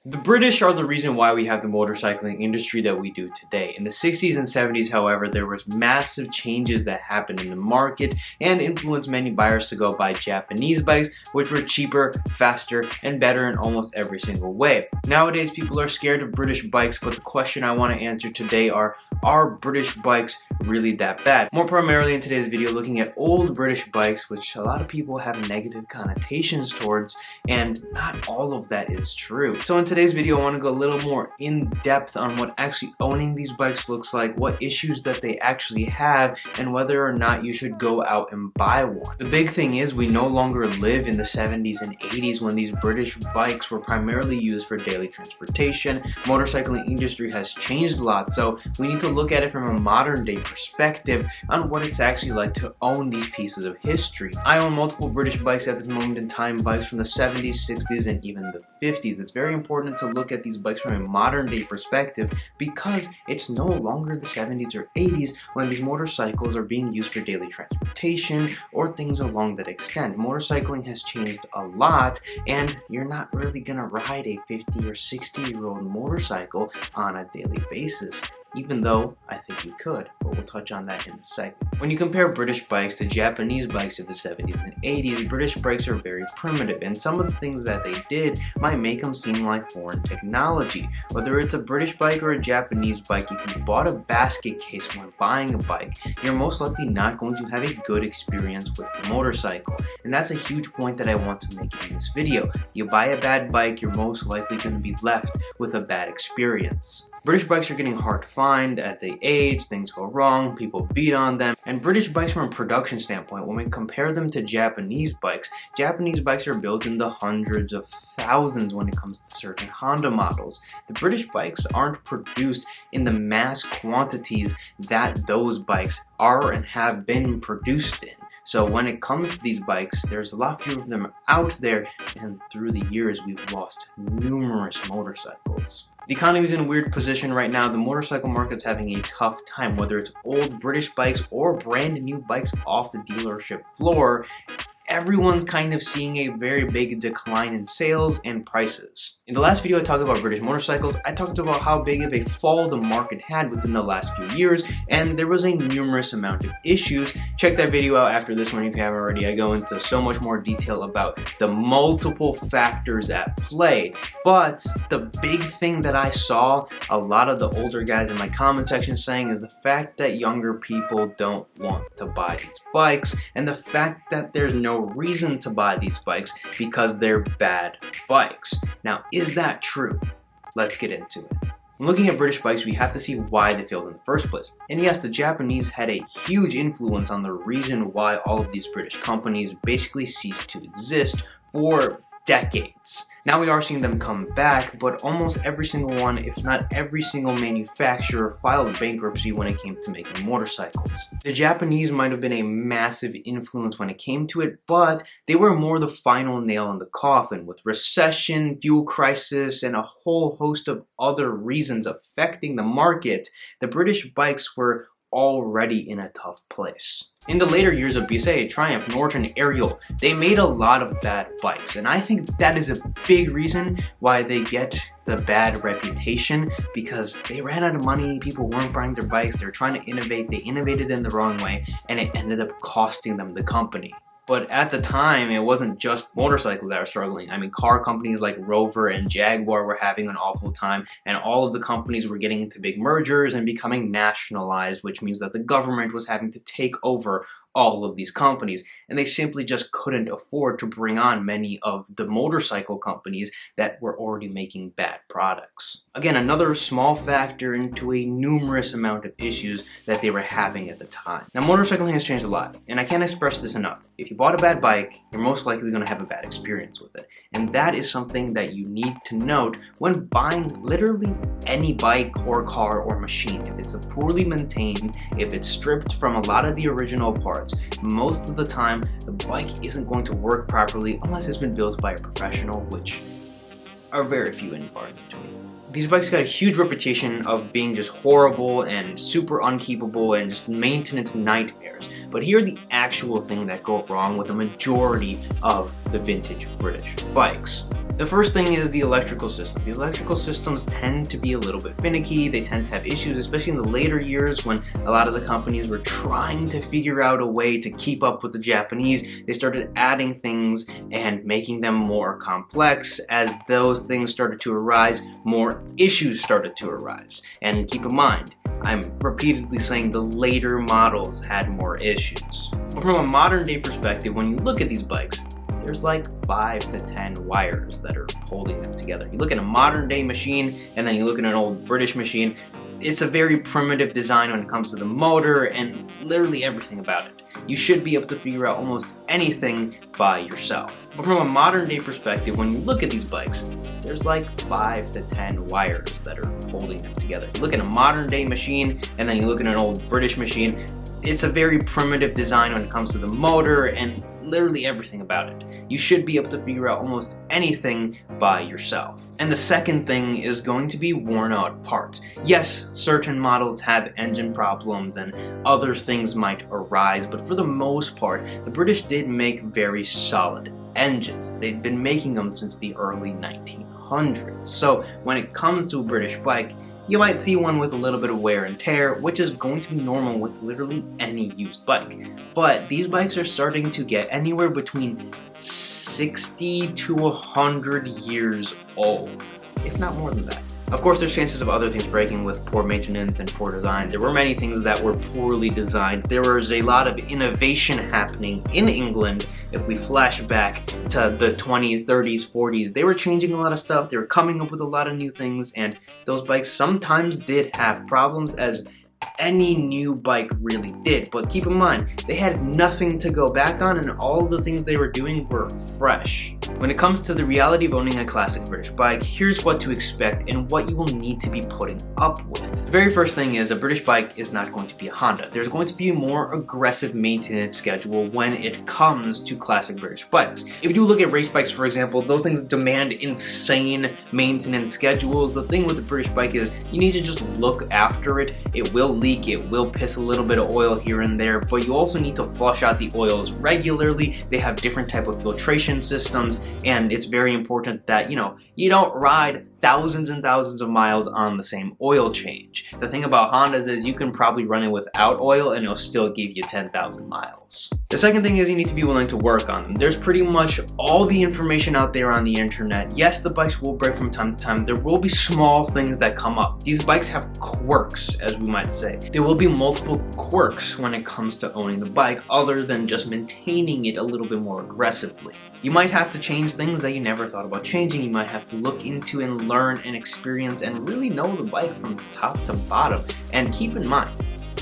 The British are the reason why we have the motorcycling industry that we do today. In the 60s and 70s, however, there was massive changes that happened in the market and influenced many buyers to go buy Japanese bikes, which were cheaper, faster, and better in almost every single way. Nowadays, people are scared of British bikes, but the question I want to answer today are British bikes really that bad? More primarily in today's video, looking at old British bikes, which a lot of people have negative connotations towards, and not all of that is true. So in today's video, I want to go a little more in depth on what actually owning these bikes looks like, what issues that they actually have, and whether or not you should go out and buy one. The big thing is we no longer live in the 70s and 80s when these British bikes were primarily used for daily transportation. Motorcycling industry has changed a lot, so we need to look at it from a modern day perspective on what it's actually like to own these pieces of history. I own multiple British bikes at this moment in time, bikes from the 70s, 60s, and even the 50s. It's very important to look at these bikes from a modern day perspective because it's no longer the 70s or 80s when these motorcycles are being used for daily transportation or things along that extent. Motorcycling has changed a lot, and you're not really gonna ride a 50 or 60-year-old motorcycle on a daily basis. Even though I think you could, but we'll touch on that in a second. When you compare British bikes to Japanese bikes of the 70s and 80s, British bikes are very primitive, and some of the things that they did might make them seem like foreign technology. Whether it's a British bike or a Japanese bike, if you bought a basket case when buying a bike, you're most likely not going to have a good experience with the motorcycle. And that's a huge point that I want to make in this video. You buy a bad bike, you're most likely going to be left with a bad experience. British bikes are getting hard to find as they age, things go wrong, people beat on them, and British bikes from a production standpoint, when we compare them to Japanese bikes are built in the hundreds of thousands when it comes to certain Honda models. The British bikes aren't produced in the mass quantities that those bikes are and have been produced in. So when it comes to these bikes, there's a lot fewer of them out there, and through the years we've lost numerous motorcycles. The economy is in a weird position right now. The motorcycle market's having a tough time, whether it's old British bikes or brand new bikes off the dealership floor. Everyone's kind of seeing a very big decline in sales and prices. In the last video I talked about British motorcycles, I talked about how big of a fall the market had within the last few years, and there was a numerous amount of issues. Check that video out after this one if you haven't already. I go into so much more detail about the multiple factors at play. But the big thing that I saw a lot of the older guys in my comment section saying is the fact that younger people don't want to buy these bikes, and the fact that there's no reason to buy these bikes because they're bad bikes. Now, is that true? Let's get into it. When looking at British bikes, we have to see why they failed in the first place. And yes, the Japanese had a huge influence on the reason why all of these British companies basically ceased to exist for decades. Now we are seeing them come back, but almost every single one, if not every single manufacturer, filed bankruptcy when it came to making motorcycles. The Japanese might have been a massive influence when it came to it, but they were more the final nail in the coffin. With recession, fuel crisis, and a whole host of other reasons affecting the market, the British bikes were already in a tough place. In the later years of BSA, Triumph, Norton, Ariel, they made a lot of bad bikes, and I think that is a big reason why they get the bad reputation, because they ran out of money, people weren't buying their bikes, they were trying to innovate, they innovated in the wrong way, and it ended up costing them the company. But at the time, it wasn't just motorcycles that were struggling. I mean, car companies like Rover and Jaguar were having an awful time, and all of the companies were getting into big mergers and becoming nationalized, which means that the government was having to take over all of these companies, and they simply just couldn't afford to bring on many of the motorcycle companies that were already making bad products. Again, another small factor into a numerous amount of issues that they were having at the time. Now, motorcycling has changed a lot, and I can't express this enough. If you bought a bad bike, you're most likely going to have a bad experience with it, and that is something that you need to note when buying literally any bike or car or machine. If it's poorly maintained, if it's stripped from a lot of the original parts, most of the time the bike isn't going to work properly unless it's been built by a professional, which are very few and far in between. These bikes got a huge reputation of being just horrible and super unkeepable and just maintenance nightmares. But here are the actual things that go wrong with a majority of the vintage British bikes. The first thing is the electrical system. The electrical systems tend to be a little bit finicky. They tend to have issues, especially in the later years when a lot of the companies were trying to figure out a way to keep up with the Japanese. They started adding things and making them more complex. As those things started to arise, more issues started to arise. And keep in mind, I'm repeatedly saying the later models had more issues. But from a modern day perspective, when you look at these bikes, there's like 5 to 10 wires that are holding them together. You look at a modern day machine and then you look at an old British machine, it's a very primitive design when it comes to the motor and literally everything about it. You should be able to figure out almost anything by yourself. But from a modern day perspective, when you look at these bikes, there's like 5 to 10 wires that are holding them together. You look at a modern day machine and then you look at an old British machine, it's a very primitive design when it comes to the motor and literally everything about it. You should be able to figure out almost anything by yourself. And the second thing is going to be worn out parts. Yes, certain models have engine problems and other things might arise, but for the most part, the British did make very solid engines. They'd been making them since the early 1900s. So when it comes to a British bike, you might see one with a little bit of wear and tear, which is going to be normal with literally any used bike. But these bikes are starting to get anywhere between 60 to 100 years old, if not more than that. Of course, there's chances of other things breaking with poor maintenance and poor design. There were many things that were poorly designed. There was a lot of innovation happening in England. If we flash back to the 20s, 30s, 40s, they were changing a lot of stuff. They were coming up with a lot of new things, and those bikes sometimes did have problems, as any new bike really did. But keep in mind, they had nothing to go back on and all the things they were doing were fresh. When it comes to the reality of owning a classic British bike, here's what to expect and what you will need to be putting up with. The very first thing is a British bike is not going to be a Honda. There's going to be a more aggressive maintenance schedule when it comes to classic British bikes. If you look at race bikes, for example, those things demand insane maintenance schedules. The thing with the British bike is you need to just look after it. It will leak, it will piss a little bit of oil here and there, but you also need to flush out the oils regularly. They have different type of filtration systems, and it's very important that, you don't ride thousands and thousands of miles on the same oil change. The thing about Hondas is you can probably run it without oil and it'll still give you 10,000 miles. The second thing is you need to be willing to work on them. There's pretty much all the information out there on the internet. Yes, the bikes will break from time to time. There will be small things that come up. These bikes have quirks, as we might say. There will be multiple quirks when it comes to owning the bike, other than just maintaining it a little bit more aggressively. You might have to change things that you never thought about changing. You might have to look into and learn and experience and really know the bike from top to bottom. And keep in mind,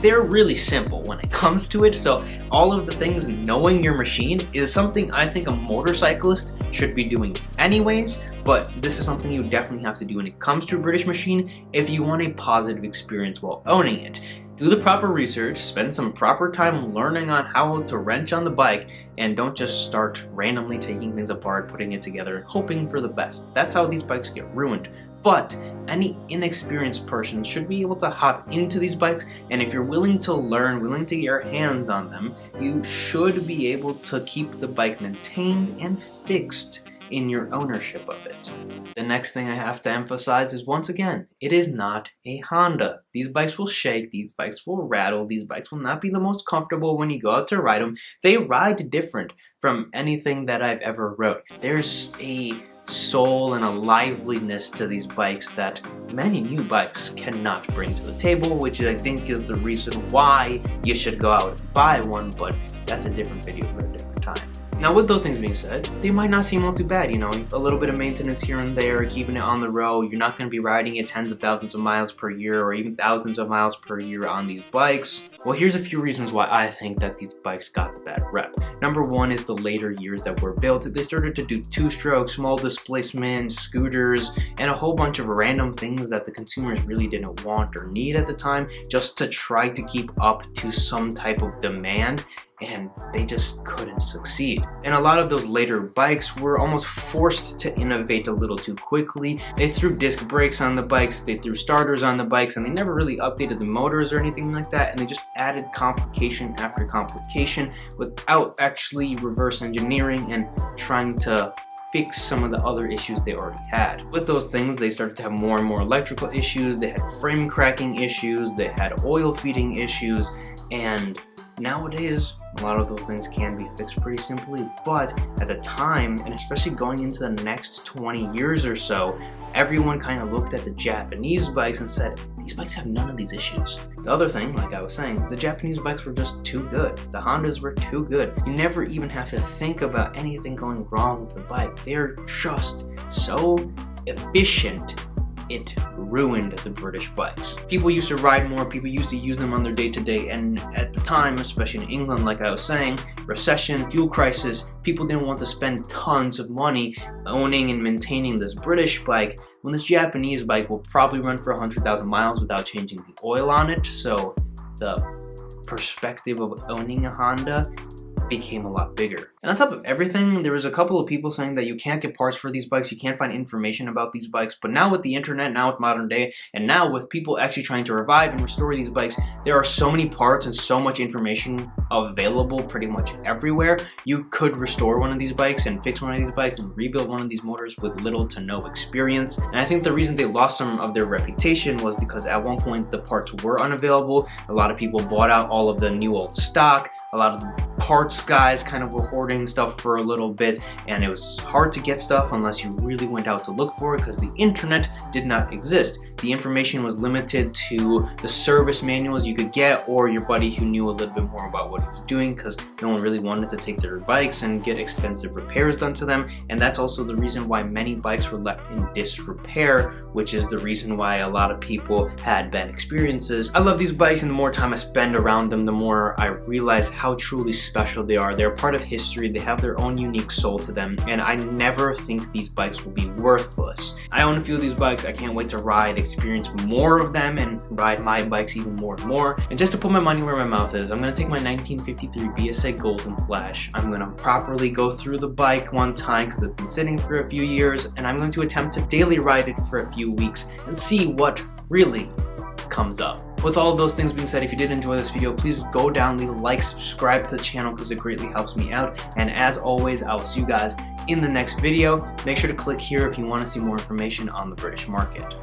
they're really simple when it comes to it, so all of the things knowing your machine is something I think a motorcyclist should be doing anyways, but this is something you definitely have to do when it comes to a British machine if you want a positive experience while owning it. Do the proper research, spend some proper time learning on how to wrench on the bike, and don't just start randomly taking things apart, putting it together, and hoping for the best. That's how these bikes get ruined. But any inexperienced person should be able to hop into these bikes, and if you're willing to learn, willing to get your hands on them, you should be able to keep the bike maintained and fixed in your ownership of it. The next thing I have to emphasize is, once again, it is not a Honda. These bikes will shake, these bikes will rattle, these bikes will not be the most comfortable when you go out to ride them. They ride different from anything that I've ever rode. There's a soul and a liveliness to these bikes that many new bikes cannot bring to the table, which I think is the reason why you should go out and buy one, but that's a different video for a different time. Now, with those things being said, they might not seem all too bad, a little bit of maintenance here and there, keeping it on the road. You're not going to be riding it tens of thousands of miles per year or even thousands of miles per year on these bikes. Well, here's a few reasons why I think that these bikes got the bad rep. Number one is the later years that were built. They started to do two-stroke, small displacement, scooters, and a whole bunch of random things that the consumers really didn't want or need at the time, just to try to keep up to some type of demand, and they just couldn't succeed. And a lot of those later bikes were almost forced to innovate a little too quickly. They threw disc brakes on the bikes, they threw starters on the bikes, and they never really updated the motors or anything like that, and they just added complication after complication without actually reverse engineering and trying to fix some of the other issues they already had. With those things, they started to have more and more electrical issues, they had frame cracking issues, they had oil feeding issues, and nowadays, a lot of those things can be fixed pretty simply, but at the time, and especially going into the next 20 years or so, everyone kind of looked at the Japanese bikes and said, these bikes have none of these issues. The other thing, like I was saying, the Japanese bikes were just too good. The Hondas were too good. You never even have to think about anything going wrong with the bike. They're just so efficient. It ruined the British bikes. People used to ride more, people used to use them on their day-to-day, and at the time, especially in England, like I was saying, recession, fuel crisis, people didn't want to spend tons of money owning and maintaining this British bike, when this Japanese bike will probably run for 100,000 miles without changing the oil on it, so the perspective of owning a Honda became a lot bigger. And on top of everything, there was a couple of people saying that you can't get parts for these bikes, you can't find information about these bikes, but now with the internet, now with modern day, and now with people actually trying to revive and restore these bikes, there are so many parts and so much information available pretty much everywhere. You could restore one of these bikes and fix one of these bikes and rebuild one of these motors with little to no experience. And I think the reason they lost some of their reputation was because at one point the parts were unavailable. A lot of people bought out all of the new old stock. A lot of the parts guys kind of were hoarding stuff for a little bit, and it was hard to get stuff unless you really went out to look for it because the internet did not exist. The information was limited to the service manuals you could get or your buddy who knew a little bit more about what he was doing, because no one really wanted to take their bikes and get expensive repairs done to them. And that's also the reason why many bikes were left in disrepair, which is the reason why a lot of people had bad experiences. I love these bikes, and the more time I spend around them, the more I realize how truly special they are. They're part of history, they have their own unique soul to them, and I never think these bikes will be worthless. I own a few of these bikes, I can't wait to ride, experience more of them, and ride my bikes even more and more. And just to put my money where my mouth is, I'm going to take my 1953 BSA Golden Flash, I'm going to properly go through the bike one time because it's been sitting for a few years, and I'm going to attempt to daily ride it for a few weeks and see what really comes up. With all of those things being said, if you did enjoy this video, please go down, leave a like, subscribe to the channel because it greatly helps me out. And as always, I will see you guys in the next video. Make sure to click here if you want to see more information on the British market.